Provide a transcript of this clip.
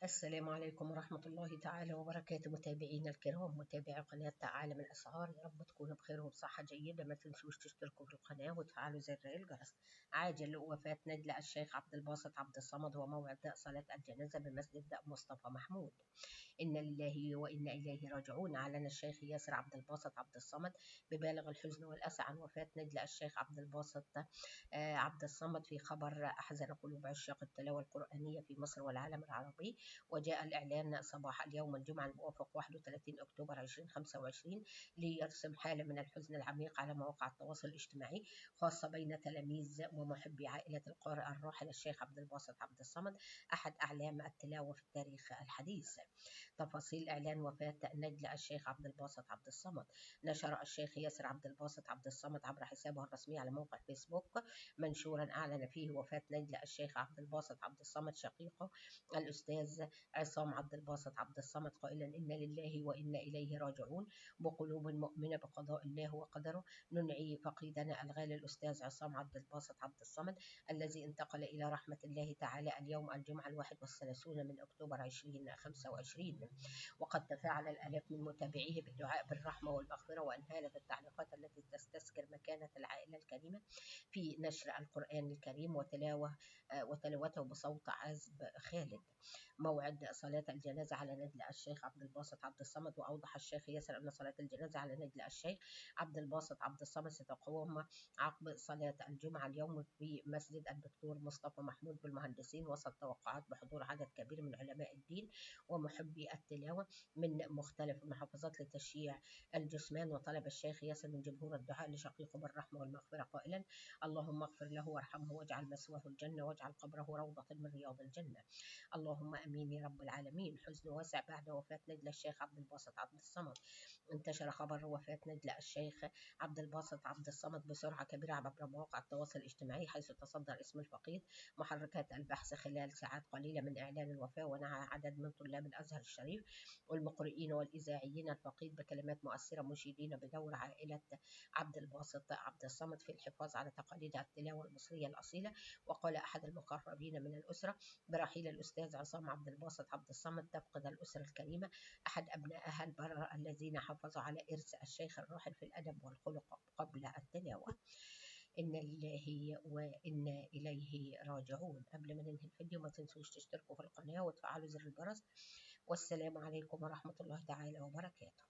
السلام عليكم ورحمة الله تعالى وبركاته. متابعينا الكرام، متابعي قناة عالم الأسعار، يا رب تكونوا بخير وبصحة جيدة. ما تنسوش تشتركوا في القناة وتفعلوا زر الجرس. عاجل وفاة نجل الشيخ عبد الباسط عبد الصمد وموعد صلاة الجنازة بمسجد مصطفى محمود. إن لله وإنا إليه راجعون. أعلن الشيخ ياسر عبد الباسط عبد الصمد ببالغ الحزن والأسى عن وفاة نجل الشيخ عبد الباسط عبد الصمد في خبر أحزن قلوب عشاق التلاوة القرآنية في مصر والعالم العربي. وجاء الإعلان صباح اليوم الجمعة الموافق 31 أكتوبر 2025 ليرسم حالة من الحزن العميق على مواقع التواصل الاجتماعي، خاصة بين تلاميذ ومحبي عائلة القارئ الراحل الشيخ عبد الباسط عبد الصمد، أحد أعلام التلاوة في التاريخ الحديث. تفاصيل إعلان وفاة نجل الشيخ عبد الباسط عبد الصمد. نشر الشيخ ياسر عبد الباسط عبد الصمد عبر حسابه الرسمي على موقع فيسبوك منشورا أعلن فيه وفاة نجل الشيخ عبد الباسط عبد الصمد شقيقه الأستاذ عصام عبد الباسط عبد الصمد، قائلا: إنا لله وإنا إليه راجعون. بقلوب مؤمنة بقضاء الله وقدره ننعي فقيدنا الغالي الأستاذ عصام عبد الباسط عبد الصمد، الذي انتقل إلى رحمة الله تعالى اليوم الجمعة 31 من أكتوبر 2025. وقد تفاعل الآلاف من متابعيه بالدعاء بالرحمة والمغفرة، وأنهالت التعليقات التي تستذكر مكانة العائلة الكريمة في نشر القرآن الكريم وتلاوته بصوت عذب خالد. موعد صلاة الجنازة على نجل الشيخ عبد الباسط عبد الصمد. وأوضح الشيخ ياسر أن صلاة الجنازة على نجل الشيخ عبد الباسط عبد الصمد ستقوم عقب صلاة الجمعة اليوم في مسجد الدكتور مصطفى محمود بالمهندسين، وسط توقعات بحضور عدد كبير من علماء الدين ومحبي التلاوة من مختلف المحافظات لتشييع الجثمان. وطلب الشيخ ياسر من جمهور الدعاء لشقيقه بالرحمة والمغفرة، قائلا: اللهم اغفر له وارحمه واجعل مثواه الجنة واجعل قبره روضة من رياض الجنة. اللهم امين يا رب العالمين. حزن واسع بعد وفاة نجل الشيخ عبد الباسط عبد الصمد. انتشر خبر وفاة نجل الشيخ عبد الباسط عبد الصمد بسرعة كبيرة عبر مواقع التواصل الاجتماعي، حيث تصدر اسم الفقيد محركات البحث خلال ساعات قليلة من إعلان الوفاة. ونعى عدد من طلاب الأزهر الشريف والمقرئين والإذاعيين الفقيد بكلمات مؤثرة، مشيدين بدور عائلة عبد الباسط عبد الصمد في الحفاظ على تقاليد التلاوة المصرية الأصيلة. وقال أحد المقربين من الأسرة: برحيل الأستاذ عصام عبد الباسط عبد الصمد تفقد الأسرة الكريمة أحد أبنائها البررة الذين حافظوا على إرث الشيخ الراحل في الأدب والخلق قبل التلاوة. إن لله وإنا إليه راجعون. قبل ما ننهي الفيديو ما تنسوش تشتركوا في القناة وتفعلوا زر الجرس. والسلام عليكم ورحمة الله تعالى وبركاته.